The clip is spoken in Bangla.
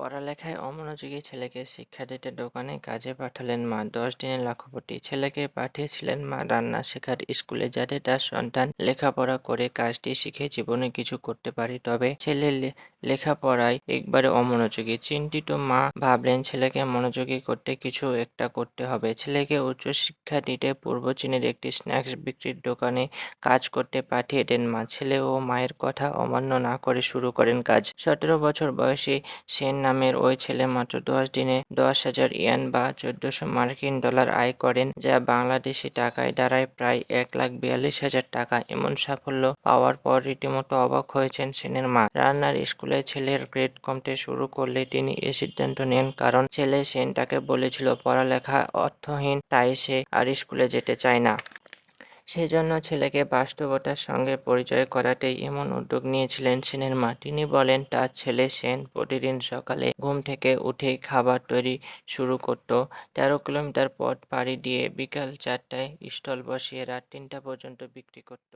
পড়ালেখায় অমনোযোগী ছেলেকে শিক্ষা দিতে দোকানে কাজে পাঠালেন মা। 10 দিনে লাখপতি। ছেলেকে পাঠিয়েছিলেন মা রান্না শেখার স্কুলে, যাতে তার সন্তান লেখাপড়া করে কাজটি শিখে জীবনে কিছু করতে পারে। তবে ছেলে লেখাপড়ায় একবারে অমনোযোগী। চিন্তিত মা ভাবলেন ছেলেকে মনোযোগী করতে কিছু একটা করতে হবে। ছেলেকে উচ্চশিক্ষা দিতে পূর্ব চীনের একটি স্ন্যাক্স বিক্রির দোকানে কাজ করতে পাঠিয়ে দেন মা। ছেলে ও মায়ের কথা অমান্য না করে শুরু করেন কাজ। 17 বছর বয়সী সেন নামের ওই ছেলে মাত্র 10 দিনে 10,000 ইয়েন বা 1400 মার্কিন ডলার আয় করেন, যা বাংলাদেশি টাকায় দাঁড়ায় প্রায় 1,42,000 টাকা। এমন সাফল্য পাওয়ার পর রীতিমতো অবাক হয়েছেন সেনের মা। রান্নার স্কুলে ছেলের গ্রেড কমতে শুরু করলে তিনি এ সিদ্ধান্ত নেন, কারণ ছেলে সেন তাকে বলেছিল পড়ালেখা অর্থহীন, তাই সে আর স্কুলে যেতে চায় না। সেজন্য ছেলেকে বাস্তবতার সঙ্গে পরিচয় করাতেই এমন উদ্যোগ নিয়েছিলেন সেনের মা। তিনি বলেন, তার ছেলে সেন প্রতিদিন সকালে ঘুম থেকে উঠেই খাবার তৈরি শুরু করত। 13 কিলোমিটার পথ পাড়ি দিয়ে বিকাল 4টায় স্টল বসিয়ে রাত 3টা পর্যন্ত বিক্রি করত।